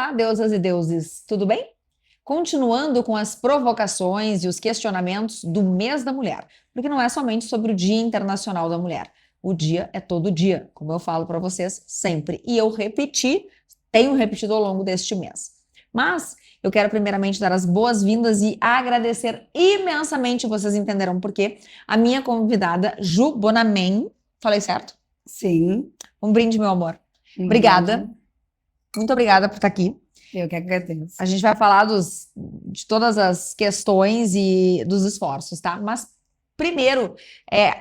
Olá, deusas e deuses, tudo bem? Continuando com as provocações e os questionamentos do mês da mulher, porque não é somente sobre o Dia Internacional da Mulher. O dia é todo dia, como eu falo para vocês sempre. E eu tenho repetido ao longo deste mês. Mas eu quero primeiramente dar as boas-vindas e agradecer imensamente, vocês entenderão por quê, a minha convidada Ju Bonamen. Falei certo? Sim, Um brinde, meu amor. um Obrigada. brinde. Muito obrigada por estar aqui. Eu que agradeço. A gente vai falar de todas as questões e dos esforços, tá? Mas primeiro,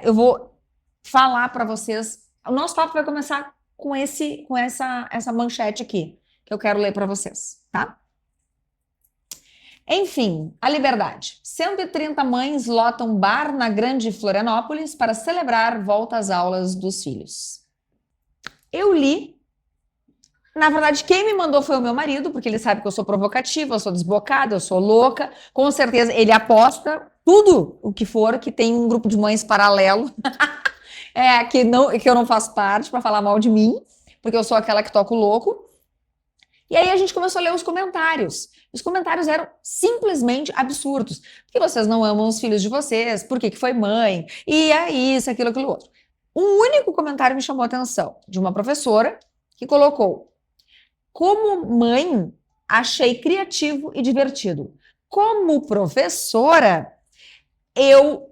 eu vou falar para vocês. O nosso papo vai começar com essa manchete aqui, que eu quero ler para vocês, tá? Enfim, a liberdade. 130 mães lotam bar na Grande Florianópolis para celebrar volta às aulas dos filhos. Eu li. Na verdade, quem me mandou foi o meu marido, porque ele sabe que eu sou provocativa, eu sou desbocada, eu sou louca. Com certeza, ele aposta tudo o que for, que tem um grupo de mães paralelo, que eu não faço parte, para falar mal de mim, porque eu sou aquela que toca o louco. E aí a gente começou a ler os comentários. Os comentários eram simplesmente absurdos. Por que vocês não amam os filhos de vocês? Por que foi mãe? E é isso, aquilo outro. Um único comentário me chamou a atenção, de uma professora que colocou: como mãe, achei criativo e divertido. Como professora, eu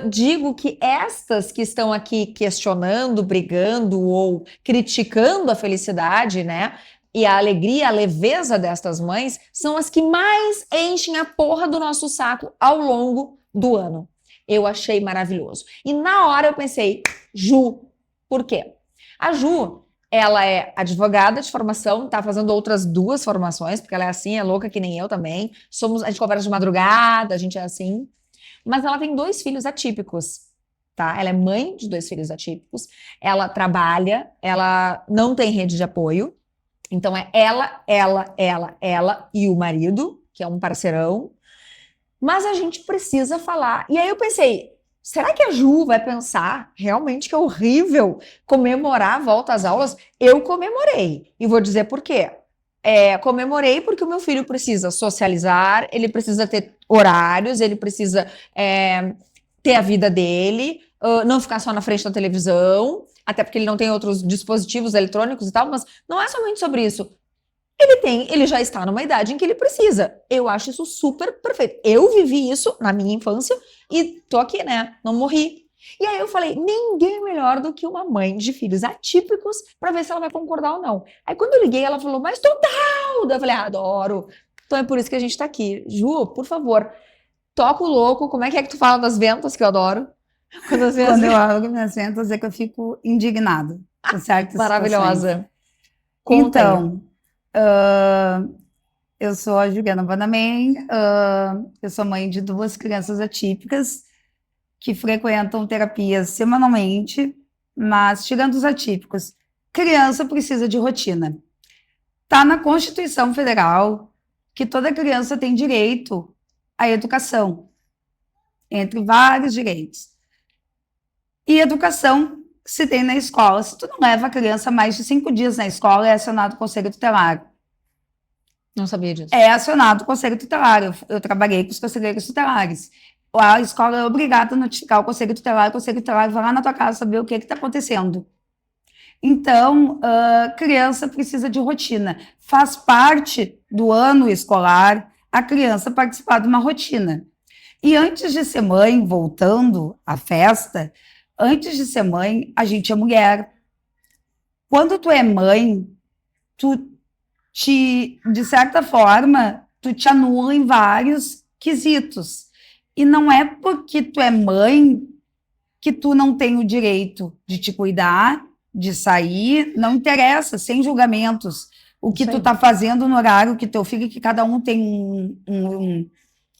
digo que estas que estão aqui questionando, brigando ou criticando a felicidade, né? E a alegria, a leveza destas mães, são as que mais enchem a porra do nosso saco ao longo do ano. Eu achei maravilhoso. E na hora eu pensei, Ju, por quê? A Ju, ela é advogada de formação, está fazendo outras 2 formações, porque ela é assim, é louca que nem eu também. A gente conversa de madrugada, a gente é assim. Mas ela tem 2 filhos atípicos, tá? Ela é mãe de 2 filhos atípicos. Ela trabalha, ela não tem rede de apoio. Então é ela e o marido, que é um parceirão. Mas a gente precisa falar. E aí eu pensei, será que a Ju vai pensar realmente que é horrível comemorar a volta às aulas? Eu comemorei. E vou dizer por quê. Comemorei porque o meu filho precisa socializar, ele precisa ter horários, ele precisa ter a vida dele, não ficar só na frente da televisão, até porque ele não tem outros dispositivos eletrônicos e tal, mas não é somente sobre isso. Ele já está numa idade em que ele precisa. Eu acho isso super perfeito. Eu vivi isso na minha infância e tô aqui, né? Não morri. E aí eu falei, ninguém melhor do que uma mãe de filhos atípicos para ver se ela vai concordar ou não. Aí quando eu liguei, ela falou, mas total! Daí eu falei, adoro. Então é por isso que a gente tá aqui. Ju, por favor, toca o louco. Como é que tu fala das ventas, que eu adoro? Quando eu abro minhas ventas é que eu fico indignada com certas Maravilhosa. situações. Conta aí. Então, eu sou a Juliana Bonamen, eu sou mãe de 2 crianças atípicas que frequentam terapias semanalmente, mas tirando os atípicos, criança precisa de rotina. Está na Constituição Federal que toda criança tem direito à educação, entre vários direitos. E educação se tem na escola. Se tu não leva a criança mais de 5 dias na escola, é acionado o Conselho Tutelar. Não sabia disso. É acionado o Conselho Tutelar. Eu trabalhei com os conselheiros tutelares. A escola é obrigada a notificar o Conselho Tutelar vai lá na tua casa saber o que está acontecendo. Então, criança precisa de rotina. Faz parte do ano escolar a criança participar de uma rotina. E antes de ser mãe, voltando à festa, antes de ser mãe, a gente é mulher. Quando tu é mãe, de certa forma, tu te anula em vários quesitos. E não é porque tu é mãe que tu não tem o direito de te cuidar, de sair, não interessa, sem julgamentos. O que tu tá fazendo no horário que teu filho, que cada um tem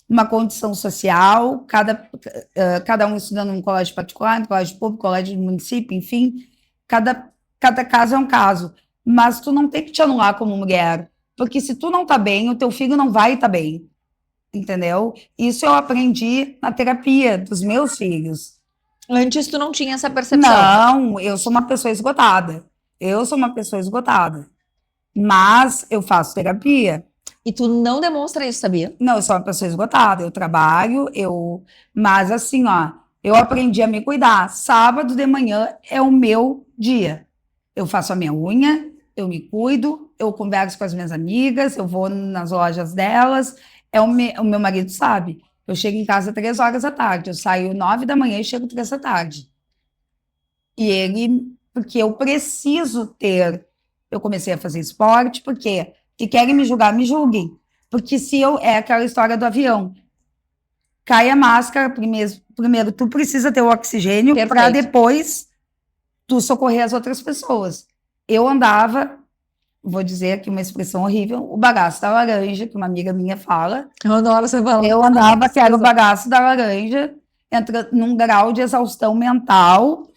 uma condição social, cada um estudando num colégio particular, num colégio público, colégio do município, enfim, cada caso é um caso. Mas tu não tem que te anular como mulher, porque se tu não tá bem, o teu filho não vai estar bem, entendeu? Isso eu aprendi na terapia dos meus filhos. Antes tu não tinha essa percepção? Não, eu sou uma pessoa esgotada. Mas eu faço terapia. E tu não demonstra isso, sabia? Não, eu sou uma pessoa esgotada, eu trabalho, mas assim, ó, eu aprendi a me cuidar. Sábado de manhã é o meu dia. Eu faço a minha unha, eu me cuido, eu converso com as minhas amigas, eu vou nas lojas delas. O meu marido sabe. Eu chego em casa 3 horas da tarde, eu saio 9 da manhã e chego 3 da tarde. E porque eu preciso ter. Eu comecei a fazer esporte, porque se querem me julgar, me julguem. Porque se eu. É aquela história do avião. Cai a máscara, primeiro tu precisa ter o oxigênio para Perfeito. depois tu socorrer as outras pessoas. Eu andava, vou dizer aqui uma expressão horrível, o bagaço da laranja, que uma amiga minha fala. Eu adoro você falar. Eu andava, que era o bagaço da laranja, entra num grau de exaustão mental,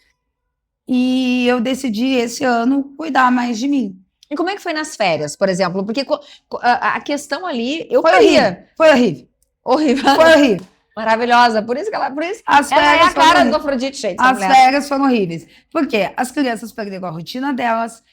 e eu decidi esse ano cuidar mais de mim. E como é que foi nas férias, por exemplo? Porque a questão ali, eu Foi faria. horrível, foi horrível, Horrível. foi horrível. Maravilhosa. Por isso que ela As é férias a foram cara do horríveis. Afrodite, gente. As férias foram horríveis. Porque as crianças perderam a rotina delas,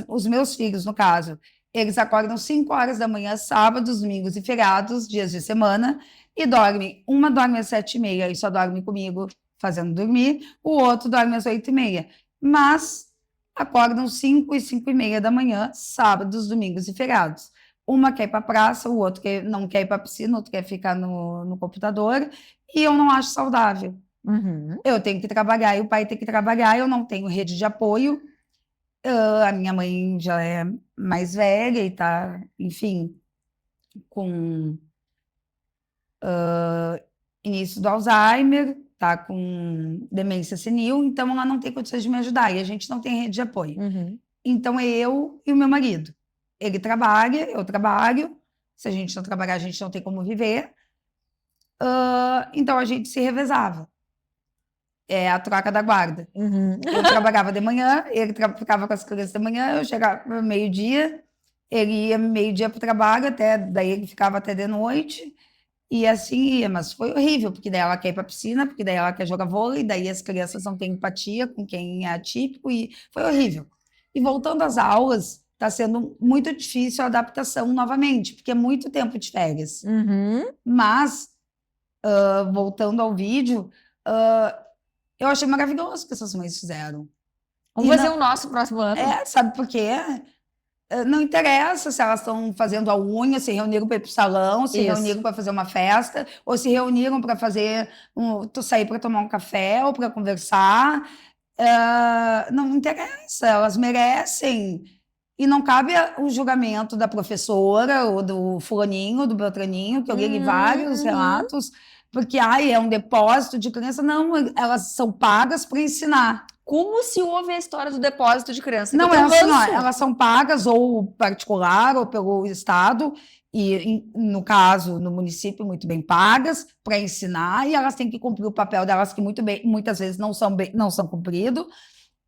os meus filhos, no caso, eles acordam 5 horas da manhã, sábados, domingos e feriados, dias de semana, e dormem. Uma dorme às 7h30 e só dorme comigo, fazendo dormir, o outro dorme às 8h30. Mas acordam 5 e 5h30 da manhã, sábados, domingos e feriados. Uma quer ir para a praça, o outro não quer ir para a piscina, o outro quer ficar no computador, e eu não acho saudável. Uhum. Eu tenho que trabalhar e o pai tem que trabalhar, eu não tenho rede de apoio. A minha mãe já é mais velha e está, enfim, com início do Alzheimer, está com demência senil, então ela não tem condições de me ajudar e a gente não tem rede de apoio. Uhum. Então é eu e o meu marido. Ele trabalha, eu trabalho. Se a gente não trabalhar, a gente não tem como viver. Então a gente se revezava. É a troca da guarda. Uhum. Eu trabalhava de manhã, ele ficava com as crianças de manhã, eu chegava meio-dia, ele ia meio-dia para o trabalho, daí ele ficava até de noite, e assim ia. Mas foi horrível, porque daí ela quer ir para a piscina, porque daí ela quer jogar vôlei, daí as crianças não têm empatia com quem é atípico, e foi horrível. E voltando às aulas, está sendo muito difícil a adaptação novamente, porque é muito tempo de férias. Uhum. Mas, voltando ao vídeo, eu achei maravilhoso o que essas mães fizeram. Vamos fazer o nosso próximo ano. Sabe por quê? Não interessa se elas estão fazendo a unha, se reuniram para ir para o salão, se reuniram para fazer uma festa, ou se reuniram para sair para tomar um café ou para conversar. Não interessa, elas merecem. E não cabe o julgamento da professora ou do fulaninho, do beltraninho, que eu li vários relatos, porque é um depósito de criança. Não, elas são pagas para ensinar. Como se houve a história do depósito de criança. Não, elas são pagas ou particular ou pelo Estado, e no caso, no município, muito bem pagas, para ensinar, e elas têm que cumprir o papel delas, que muitas vezes não são cumpridos,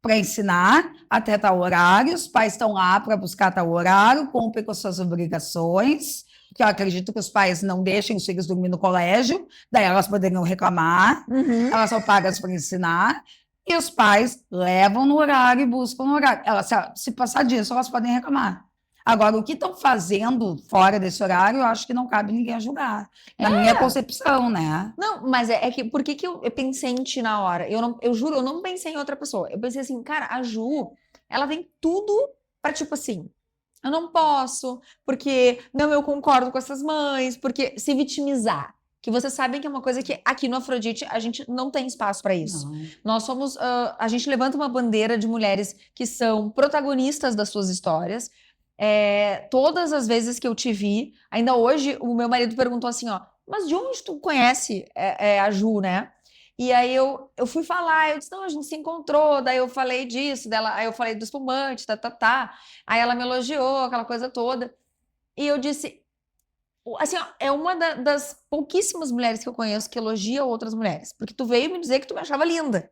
para ensinar até tal horário. Os pais estão lá para buscar tal horário, cumprem com as suas obrigações, porque eu acredito que os pais não deixem os filhos dormir no colégio, daí elas poderiam reclamar. Elas são pagas para ensinar, e os pais levam no horário e buscam no horário. Se passar disso, elas podem reclamar. Agora, o que estão fazendo fora desse horário, eu acho que não cabe ninguém julgar. Na minha concepção, né? Não, mas é que, por que eu pensei em ti na hora? Eu juro, eu não pensei em outra pessoa. Eu pensei assim, cara, a Ju, ela tem tudo para, tipo assim, eu não posso, porque não, eu concordo com essas mães, porque se vitimizar. Que vocês sabem que é uma coisa que aqui no Afrodite a gente não tem espaço para isso. Não. Nós somos, a gente levanta uma bandeira de mulheres que são protagonistas das suas histórias. Todas as vezes que eu te vi, ainda hoje o meu marido perguntou assim, ó, mas de onde tu conhece a Ju, né? E aí eu fui falar, eu disse, não, a gente se encontrou, daí eu falei disso, aí eu falei do espumante, aí ela me elogiou, aquela coisa toda, e eu disse, assim, ó, é uma das pouquíssimas mulheres que eu conheço que elogia outras mulheres, porque tu veio me dizer que tu me achava linda.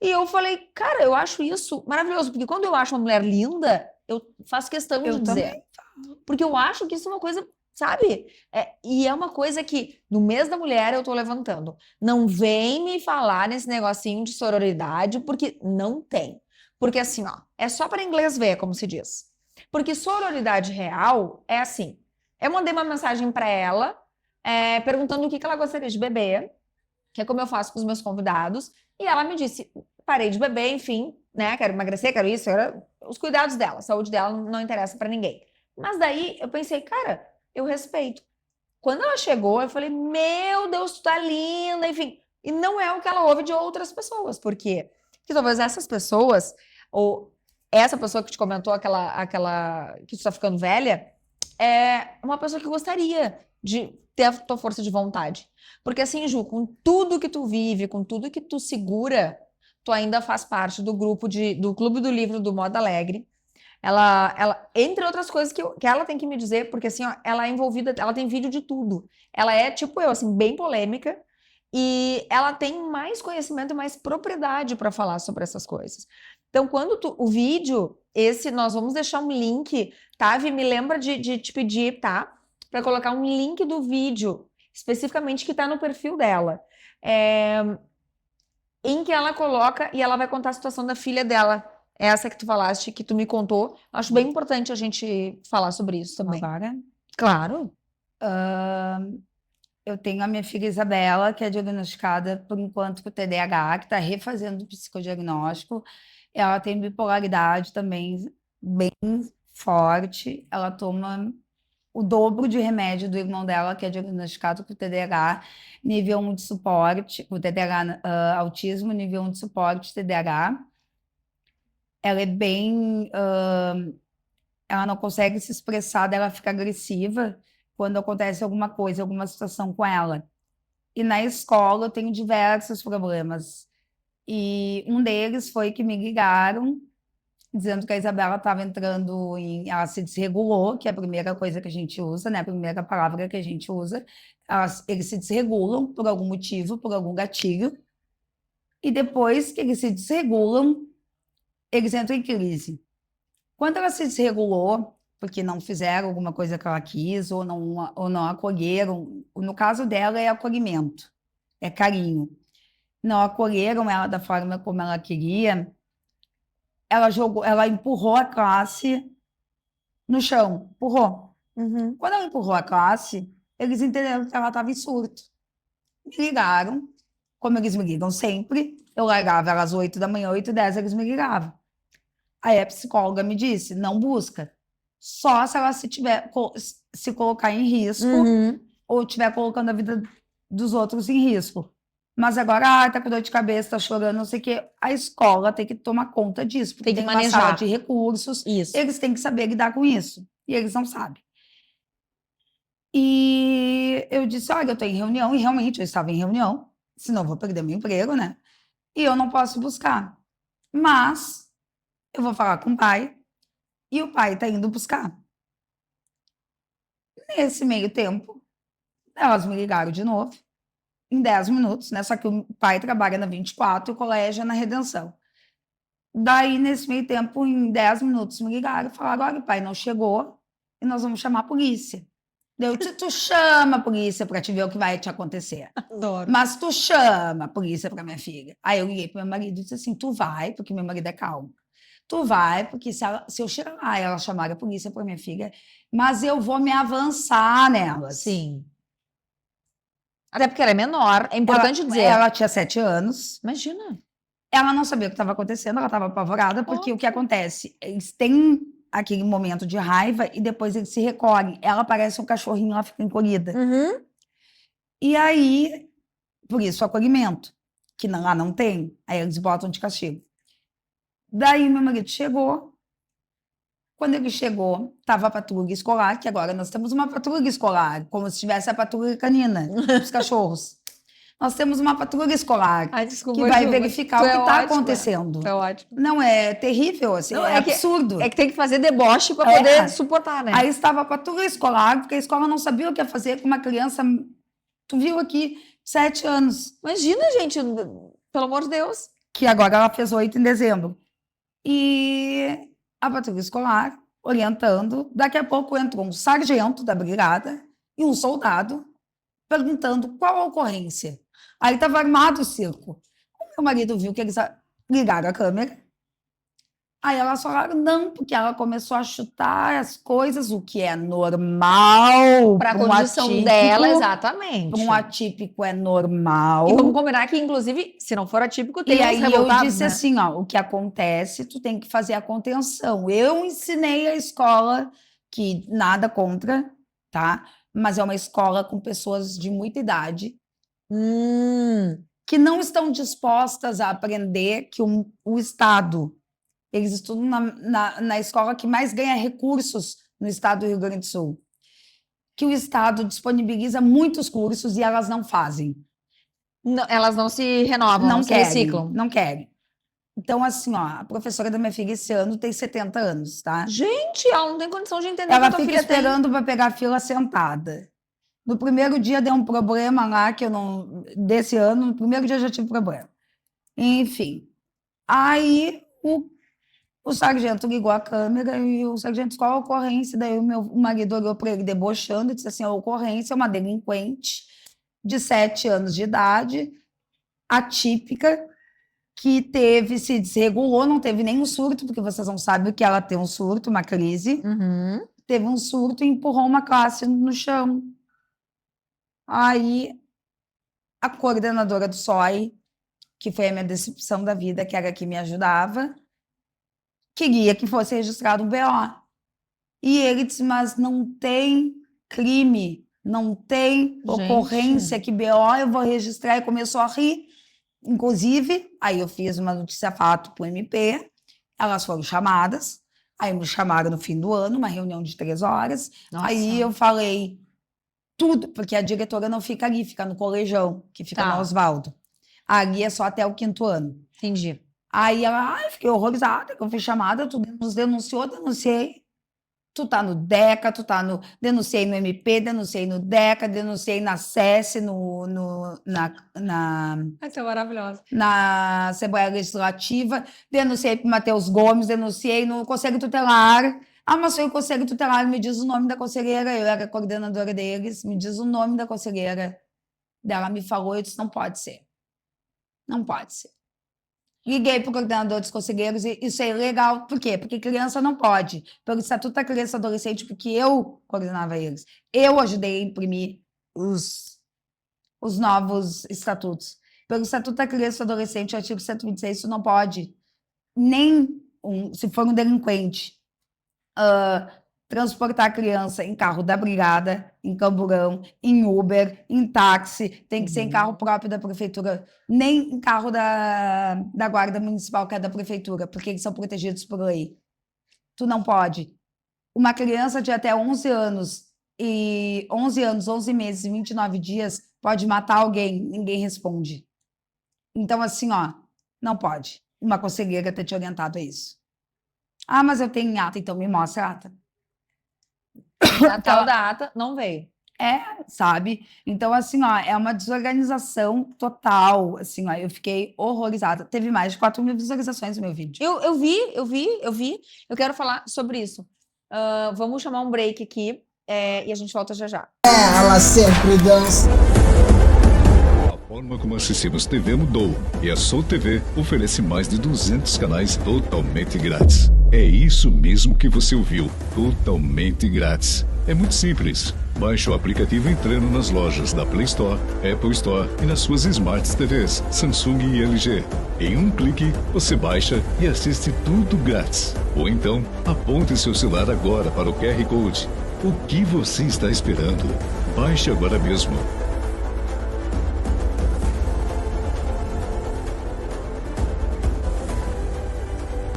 E eu falei, cara, eu acho isso maravilhoso, porque quando eu acho uma mulher linda, eu faço questão de dizer. Porque eu acho que isso é uma coisa, sabe? E é uma coisa que, no mês da mulher, eu tô levantando. Não vem me falar nesse negocinho de sororidade, porque não tem. Porque assim, ó, é só para inglês ver, como se diz. Porque sororidade real é assim. Eu mandei uma mensagem para ela, perguntando o que ela gostaria de beber, que é como eu faço com os meus convidados, e ela me disse, parei de beber, enfim, né, quero emagrecer, quero isso, os cuidados dela, a saúde dela não interessa para ninguém. Mas daí eu pensei, cara, eu respeito. Quando ela chegou, eu falei, meu Deus, tu tá linda, enfim. E não é o que ela ouve de outras pessoas. Por quê? Porque talvez essas pessoas, ou essa pessoa que te comentou, aquela que tu tá ficando velha, é uma pessoa que gostaria de ter a tua força de vontade. Porque assim, Ju, com tudo que tu vive, com tudo que tu segura, tu ainda faz parte do grupo do Clube do Livro do Moda Alegre. Entre outras coisas que ela tem que me dizer, porque assim, ó, ela é envolvida, ela tem vídeo de tudo. Ela é, tipo eu, assim, bem polêmica, e ela tem mais conhecimento e mais propriedade para falar sobre essas coisas. Então, o vídeo, nós vamos deixar um link, tá? Vi, me lembra de te pedir, tá? Para colocar um link do vídeo, especificamente que tá no perfil dela. Em que ela coloca e ela vai contar a situação da filha dela. Essa que tu falaste, que tu me contou. Acho bem importante a gente falar sobre isso também. Agora, Claro. eu tenho a minha filha Isabela, que é diagnosticada por enquanto com TDAH, que está refazendo o psicodiagnóstico. Ela tem bipolaridade também bem forte. Ela toma o dobro de remédio do irmão dela, que é diagnosticado com TDAH, nível 1 de suporte, o TDAH, autismo, nível 1 de suporte, TDAH. Ela é bem... ela não consegue se expressar, ela fica agressiva quando acontece alguma coisa, alguma situação com ela. E na escola eu tenho diversos problemas. E um deles foi que me ligaram dizendo que a Isabela estava entrando ela se desregulou, que é a primeira coisa que a gente usa, né? A primeira palavra que a gente usa. Eles se desregulam por algum motivo, por algum gatilho. E depois que eles se desregulam, eles entram em crise. Quando ela se desregulou, porque não fizeram alguma coisa que ela quis, ou não acolheram, no caso dela é acolhimento, é carinho. Não acolheram ela da forma como ela queria, ela empurrou a classe no chão, empurrou. Uhum. Quando ela empurrou a classe, eles entenderam que ela estava em surto. Me ligaram, como eles me ligam sempre, eu largava às 8 da manhã, 8h10, eles me ligavam. Aí a psicóloga me disse, não busca. Só se ela se colocar em risco ou estiver colocando a vida dos outros em risco. Mas agora, tá com dor de cabeça, tá chorando, não sei o quê. A escola tem que tomar conta disso, porque Tem que uma sala manejar. de recursos. Isso. Eles têm que saber lidar com isso. E eles não sabem. E eu disse, olha, eu estou em reunião, e realmente eu estava em reunião, senão eu vou perder meu emprego, né? E eu não posso buscar. Mas eu vou falar com o pai, e o pai está indo buscar. Nesse meio tempo, elas me ligaram de novo, em 10 minutos, né? Só que o pai trabalha na 24 e o colégio é na Redenção. Daí, nesse meio tempo, em 10 minutos, me ligaram e falaram, olha, o pai não chegou e nós vamos chamar a polícia. Tu chama a polícia para te ver o que vai te acontecer. Adoro. Mas tu chama a polícia para minha filha. Aí eu liguei para meu marido e disse assim, tu vai, porque meu marido é calmo. Tu vai, porque se eu chegar lá e ela chamar a polícia para minha filha, mas eu vou me avançar nelas. Sim. Até porque ela é menor, é importante dizer. Ela tinha 7 anos. Imagina. Ela não sabia o que estava acontecendo, ela estava apavorada, porque o que acontece? Eles têm aquele momento de raiva e depois eles se recolhem. Ela parece um cachorrinho, ela fica encolhida. E aí, por isso o acolhimento, que lá não tem. Aí eles botam de castigo. Daí meu marido chegou. Quando ele chegou, estava a patrulha escolar, que agora nós temos uma patrulha escolar, como se tivesse a patrulha canina dos cachorros. Nós temos uma patrulha escolar Desculpa, que vai verificar o que está acontecendo. É ótimo. Não, é terrível, assim, Não, é absurdo. É que tem que fazer deboche para poder suportar, né? Aí estava a patrulha escolar, porque a escola não sabia o que ia fazer com uma criança, tu viu aqui, 7 anos. Imagina, gente, pelo amor de Deus. Que agora ela fez 8 em dezembro. E a patrulha escolar orientando, daqui a pouco entrou um sargento da brigada e um soldado perguntando qual a ocorrência. Aí estava armado o circo. O meu marido viu que eles ligaram a câmera Aí elas falaram não, porque ela começou a chutar as coisas, o que é normal Para a para um condição atípico. dela, exatamente. Para um atípico é normal. E vamos combinar que, inclusive, se não for atípico, tem E uns aí eu revoltados, disse né? assim, ó, o que acontece, tu tem que fazer a contenção. Eu ensinei a escola, que nada contra, tá? Mas é uma escola com pessoas de muita idade, que não estão dispostas a aprender que o Estado, eles estudam na escola que mais ganha recursos no estado do Rio Grande do Sul, que o Estado disponibiliza muitos cursos e elas não fazem. Não, elas não se renovam, não se reciclam. Não querem. Então, assim, ó, a professora da minha filha esse ano tem 70 anos, tá? Gente, ela não tem condição de entender Ela o que a tua fica filha tem. esperando para pegar a fila sentada. No primeiro dia deu um problema lá, que eu não... Desse ano, no primeiro dia eu já tive problema. Enfim. Aí o sargento ligou a câmera e o sargento, qual a ocorrência? Daí o meu marido olhou para ele debochando e disse assim, a ocorrência é uma delinquente de 7 anos de idade, atípica, que se desregulou, não teve nenhum surto, porque vocês não sabem o que ela tem um surto, uma crise. Teve um surto e empurrou uma classe no chão. Aí, a coordenadora do SOI, que foi a minha decepção da vida, que era a que me ajudava, queria que fosse registrado um BO. E ele disse, mas não tem crime, não tem ocorrência, que BO eu vou registrar, e começou a rir. Inclusive, aí eu fiz uma notícia-fato para o MP, elas foram chamadas, aí me chamaram no fim do ano, uma reunião de 3 horas, aí eu falei tudo, porque a diretora não fica ali, fica no colegião, que fica no Osvaldo. Ali é só até o 5º ano. Entendi. Aí ela, fiquei horrorizada, que eu fui chamada, tu nos denunciou, denunciei. Tu tá no DECA, denunciei no MP, denunciei no DECA, denunciei na SES, Essa é maravilhosa. Na Assembleia Legislativa, denunciei para o Matheus Gomes, denunciei no Conselho Tutelar. Ah, mas foi o Conselho Tutelar, me diz o nome da conselheira, eu era coordenadora deles, me diz o nome da conselheira. Ela me falou, eu disse, não pode ser. Não pode ser. Liguei para o coordenador dos conselheiros e isso é ilegal. Por quê? Porque criança não pode. Pelo Estatuto da Criança e Adolescente, porque eu coordenava eles. Eu ajudei a imprimir os novos estatutos. Pelo Estatuto da Criança e Adolescente, artigo 126, isso não pode. Nem se for um delinquente, transportar a criança em carro da brigada, em camburão, em Uber, em táxi, tem que ser em carro próprio da prefeitura, nem em carro da guarda municipal, que é da prefeitura, porque eles são protegidos por lei. Tu não pode. Uma criança de até 11 anos, 11 meses e 29 dias, pode matar alguém, ninguém responde. Então, assim, ó, não pode uma conselheira ter te orientado a isso. Ah, mas eu tenho ata, então me mostra a ata. A tal da ata não veio. Sabe? Então, assim, ó, é uma desorganização total, assim, ó, eu fiquei horrorizada. Teve mais de 4.000 visualizações no meu vídeo. Eu vi. Eu quero falar sobre isso. Vamos chamar um break aqui e a gente volta já já. Ela sempre dança. A forma como assistimos TV mudou e a Soul TV oferece mais de 200 canais totalmente grátis. É isso mesmo que você ouviu, totalmente grátis. É muito simples. Baixe o aplicativo entrando nas lojas da Play Store, Apple Store e nas suas Smart TVs, Samsung e LG. Em um clique, você baixa e assiste tudo grátis. Ou então, aponte seu celular agora para o QR Code. O que você está esperando? Baixe agora mesmo.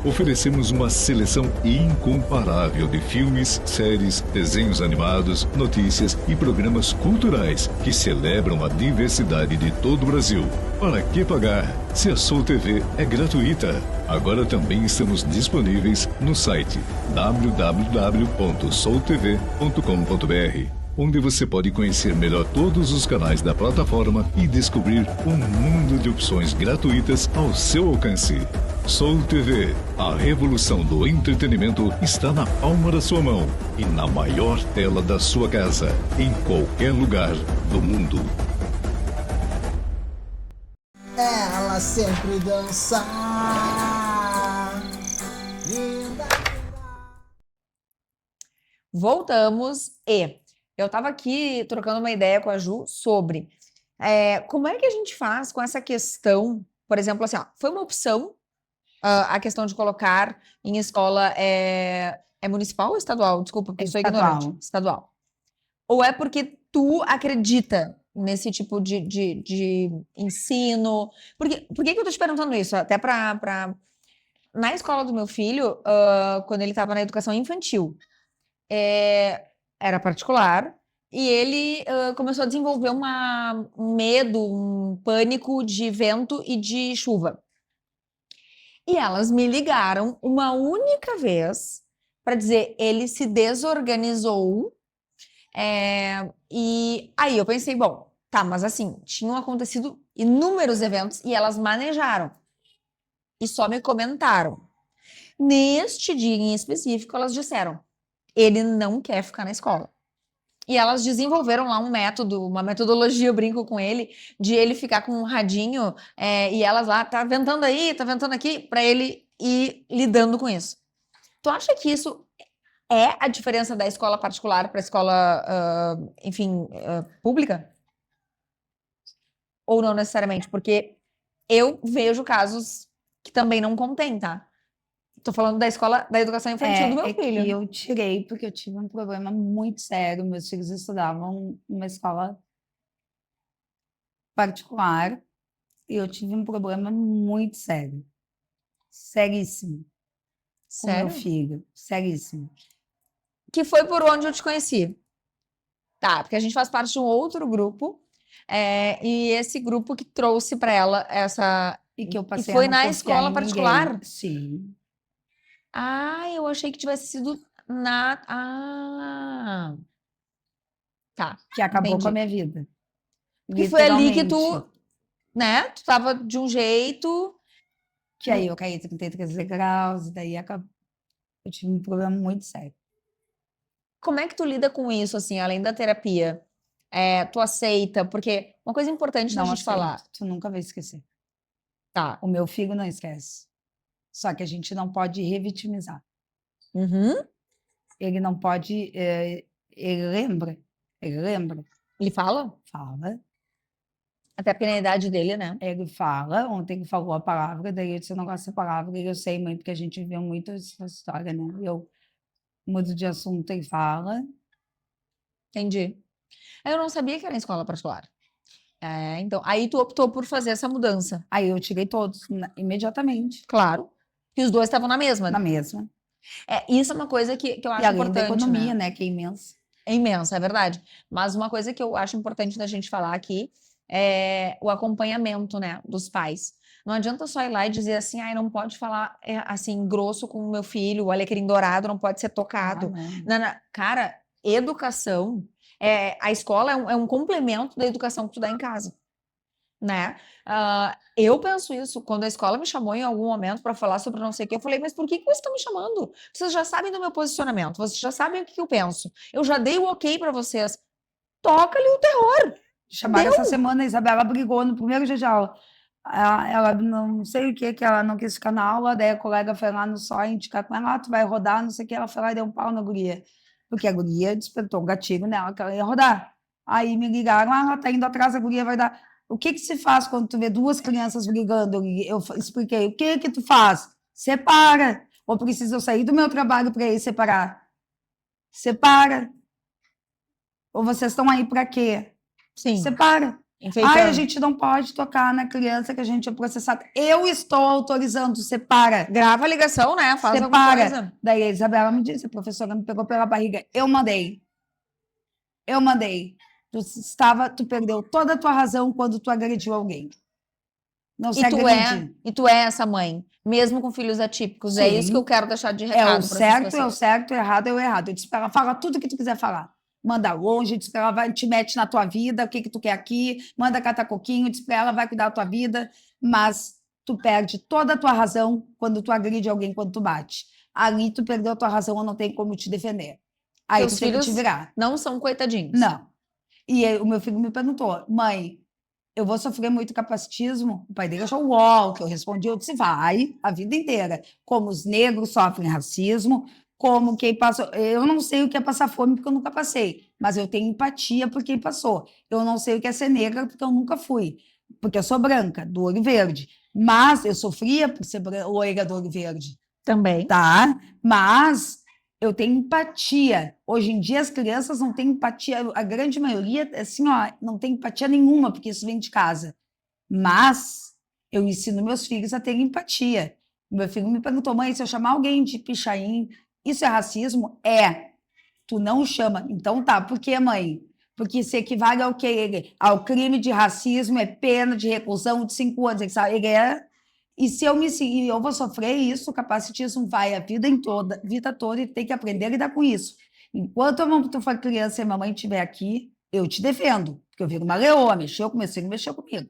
Oferecemos uma seleção incomparável de filmes, séries, desenhos animados, notícias e programas culturais que celebram a diversidade de todo o Brasil. Para que pagar? Se a Soul TV é gratuita. Agora também estamos disponíveis no site www.soultv.com.br, onde você pode conhecer melhor todos os canais da plataforma e descobrir um mundo de opções gratuitas ao seu alcance. Soul TV, a revolução do entretenimento está na palma da sua mão e na maior tela da sua casa, em qualquer lugar do mundo. Ela sempre dança. E Voltamos e eu estava aqui trocando uma ideia com a Ju sobre como é que a gente faz com essa questão, por exemplo, assim, ó, foi uma opção a questão de colocar em escola é municipal ou estadual? Desculpa, porque eu sou ignorante. Estadual. Ou é porque tu acredita nesse tipo de ensino? Por que que eu tô te perguntando isso? Até na escola do meu filho, quando ele estava na educação infantil, era particular, e ele começou a desenvolver um medo, um pânico de vento e de chuva. E elas me ligaram uma única vez para dizer, ele se desorganizou. E aí eu pensei, bom, tá, mas assim, tinham acontecido inúmeros eventos e elas manejaram. E só me comentaram. Neste dia em específico, elas disseram, ele não quer ficar na escola. E elas desenvolveram lá um método, uma metodologia, eu brinco com ele, de ele ficar com um radinho e elas lá, tá ventando aí, tá ventando aqui, para ele ir lidando com isso. Tu acha que isso é a diferença da escola particular para a escola, enfim, pública? Ou não necessariamente? Porque eu vejo casos que também não contém, tá? Tô falando da escola da educação infantil do meu filho. Que eu tirei porque eu tive um problema muito sério. Meus filhos estudavam numa escola particular e eu tive um problema muito sério. Seríssimo. Com meu Sério? filho. Seríssimo. Que foi por onde eu te conheci. Tá, porque a gente faz parte de um outro grupo, e esse grupo que trouxe para ela essa. E que eu passei foi a não na confiar escola em particular? ninguém. Sim. Ah, eu achei que tivesse sido na. Ah. Tá, Que acabou com a entendi. minha vida. Que foi ali que tu, Literalmente. né? Tu tava de um jeito. Que aí eu caí 33 graus, e daí acabou. Eu tive um problema muito sério. Como é que tu lida com isso, assim, além da terapia? Tu aceita? Porque uma coisa importante da Não gente aceito. falar. Tu nunca vai esquecer. Tá. O meu filho não esquece. Só que a gente não pode revitimizar. Uhum. Ele não pode. Ele lembra. Ele lembra. Ele fala? Fala. Até porque na idade dele, né? Ele fala. Ontem ele falou a palavra, daí eu disse: eu não gosto dessa palavra. E eu sei, mãe, porque a gente viu muito essa história, né? Eu mudo de assunto, ele fala. Entendi. Eu não sabia que era em escola particular. Então, aí tu optou por fazer essa mudança. Aí eu tirei todos, imediatamente, Claro. Que os dois estavam na mesma. na mesma. Isso é uma coisa que eu E acho além da importante, economia, né? né? Que é imensa. É imensa, é verdade. Mas uma coisa que eu acho importante da gente falar aqui é o acompanhamento, né, dos pais. Não adianta só ir lá e dizer assim, ai, não pode falar assim, grosso com o meu filho, o alecrim dourado não pode ser tocado. não. Cara, educação, a escola é um complemento da educação que tu dá em casa, né? Eu penso isso, quando a escola me chamou em algum momento para falar sobre não sei o que, eu falei, mas por que vocês estão me chamando? Vocês já sabem do meu posicionamento, vocês já sabem o que eu penso. Eu já dei o ok para vocês. Toca-lhe o terror. Chamaram essa semana, a Isabela brigou no primeiro dia de aula. Ela não sei o que ela não quis ficar na aula, daí a colega foi lá no só indicar com ela, tu vai rodar, não sei o que, ela foi lá e deu um pau na guria. Porque a guria despertou um gatilho nela, que ela ia rodar. Aí me ligaram, ela tá indo atrás, a guria vai dar. O que se faz quando tu vê duas crianças brigando? Eu expliquei, o que tu faz? Separa. Ou precisa eu sair do meu trabalho para ir separar? Separa. Ou vocês estão aí para quê? Sim. Separa. Enfeitando. Ai, a gente não pode tocar na criança que a gente é processado. Eu estou autorizando, separa. Grava a ligação, né? Faz alguma Separa. coisa. Daí a Isabela me disse, a professora me pegou pela barriga. Eu mandei. Tu perdeu toda a tua razão quando tu agrediu alguém. Não se agride. E tu é essa mãe, mesmo com filhos atípicos. É isso que eu quero deixar de recado. É o certo, errado é o errado. Eu disse pra ela, fala tudo que tu quiser falar. Manda longe, diz pra ela, vai, te mete na tua vida, o que tu quer aqui, manda catar coquinho, diz pra ela, vai cuidar da tua vida, mas tu perde toda a tua razão quando tu agride alguém, quando tu bate. Ali tu perdeu a tua razão, eu não tenho como te defender. Aí Teus tu tem que te virar. Não são coitadinhos. Não. E aí, o meu filho me perguntou, mãe, eu vou sofrer muito capacitismo? O pai dele achou uau, que eu respondi, eu disse, vai, a vida inteira. Como os negros sofrem racismo, como quem passou. Eu não sei o que é passar fome porque eu nunca passei, mas eu tenho empatia por quem passou. Eu não sei o que é ser negra porque eu nunca fui, porque eu sou branca, do olho verde. Mas eu sofria por ser loira do olho verde, Também. tá? Mas eu tenho empatia. Hoje em dia as crianças não têm empatia, a grande maioria, assim, ó, não tem empatia nenhuma, porque isso vem de casa. Mas eu ensino meus filhos a terem empatia. Meu filho me perguntou, mãe, se eu chamar alguém de pichain, isso é racismo? É. Tu não chama. Então tá, por que, mãe? Porque isso equivale ao quê? Ao crime de racismo, é pena de reclusão de 5 anos. Ele é... E se eu e eu vou sofrer isso, o capacitismo vai a vida toda e tem que aprender a lidar com isso. Enquanto tu for criança e a mamãe estiver aqui, eu te defendo, porque eu viro uma leoa, mexeu com meu filho, mexeu comigo.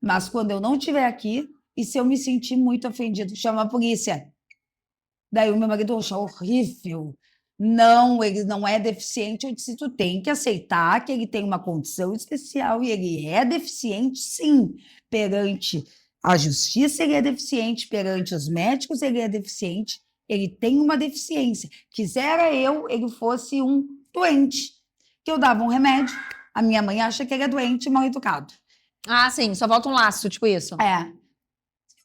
Mas quando eu não estiver aqui, e se eu me sentir muito ofendido, chama a polícia. Daí o meu marido achou horrível. Não, ele não é deficiente. Eu disse, tu tem que aceitar que ele tem uma condição especial e ele é deficiente, sim, perante a justiça ele é deficiente, perante os médicos ele é deficiente, ele tem uma deficiência. Quisera ele fosse um doente, que eu dava um remédio, a minha mãe acha que ele é doente e mal educado. Ah, sim, só volta um laço, tipo isso. É.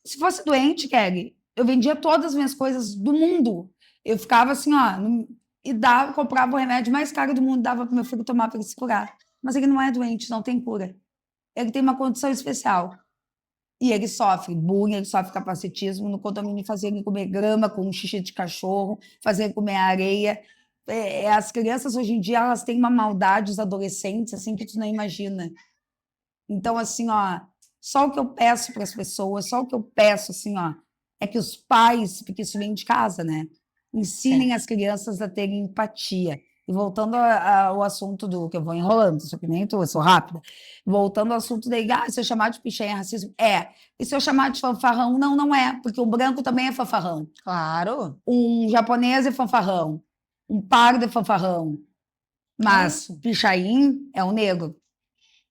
Se fosse doente, Kelly, eu vendia todas as minhas coisas do mundo. Eu ficava assim, ó, comprava o remédio mais caro do mundo, dava para meu filho tomar para ele se curar. Mas ele não é doente, não tem cura. Ele tem uma condição especial. E ele sofre bullying, ele sofre capacitismo. No condomínio fazia ele comer grama com xixi de cachorro, fazia ele comer areia. As crianças hoje em dia, elas têm uma maldade, os adolescentes, assim, que tu não imagina. Então, assim, ó, só o que eu peço para as pessoas, só o que eu peço, assim, ó, é que os pais, porque isso vem de casa, né? Ensinem as crianças a terem empatia. E voltando ao assunto do que eu vou enrolando, só que nem tu, eu sou rápida. Voltando ao assunto daí, se eu chamar de pichain é racismo? É. E se eu chamar de fanfarrão? Não, não é, porque o branco também é fanfarrão. Claro. Um japonês é fanfarrão. Um pardo é fanfarrão. Mas pichain é um negro.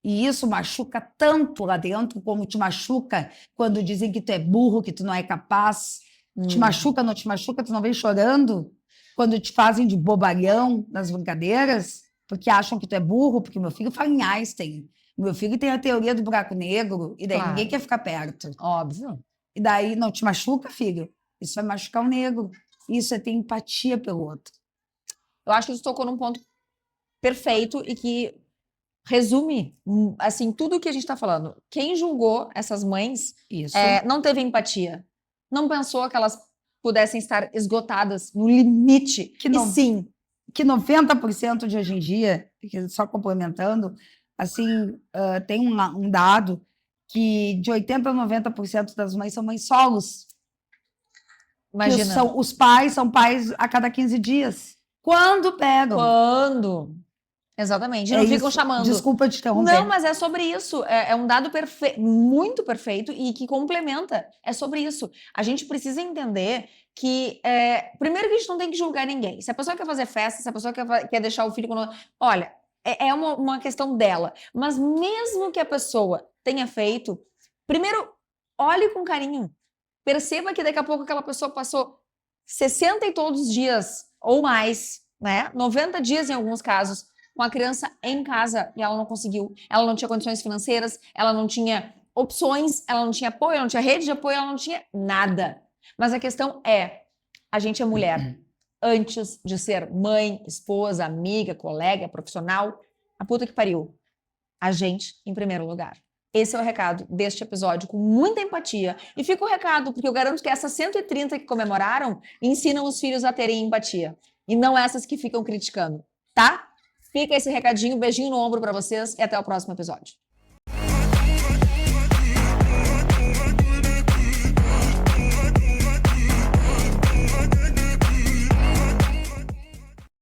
E isso machuca tanto lá dentro, como te machuca quando dizem que tu é burro, que tu não é capaz. Te machuca, não te machuca, tu não vem chorando. Quando te fazem de bobalhão nas brincadeiras, porque acham que tu é burro, porque meu filho fala em Einstein. Meu filho tem a teoria do buraco negro, e daí ninguém quer ficar perto. Óbvio. E daí não te machuca, filho? Isso vai machucar o negro. Isso é ter empatia pelo outro. Eu acho que tu tocou num ponto perfeito e que resume, assim, tudo o que a gente está falando. Quem julgou essas mães não teve empatia. Não pensou que elas pudessem estar esgotadas no limite. Sim. Que 90% de hoje em dia, só complementando, assim, tem um dado que de 80% a 90% das mães são mães solos. Imagina. Os pais são pais a cada 15 dias. Quando pegam? Quando? Exatamente. Não ficam chamando. Desculpa te interromper. Não, mas é sobre isso. É um dado muito perfeito e que complementa. É sobre isso. A gente precisa entender que, primeiro que a gente não tem que julgar ninguém. Se a pessoa quer fazer festa, se a pessoa quer deixar o filho... Olha, é uma questão dela. Mas mesmo que a pessoa tenha feito, primeiro, olhe com carinho. Perceba que daqui a pouco aquela pessoa passou 60 e todos os dias, ou mais, né? 90 dias em alguns casos, com a criança em casa e ela não conseguiu. Ela não tinha condições financeiras, ela não tinha opções, ela não tinha apoio, ela não tinha rede de apoio, ela não tinha nada. Mas a questão a gente é mulher. Antes de ser mãe, esposa, amiga, colega, profissional, a puta que pariu. A gente em primeiro lugar. Esse é o recado deste episódio, com muita empatia. E fica o recado, porque eu garanto que essas 130 que comemoraram ensinam os filhos a terem empatia. E não essas que ficam criticando, tá? Fica esse recadinho, beijinho no ombro pra vocês e até o próximo episódio.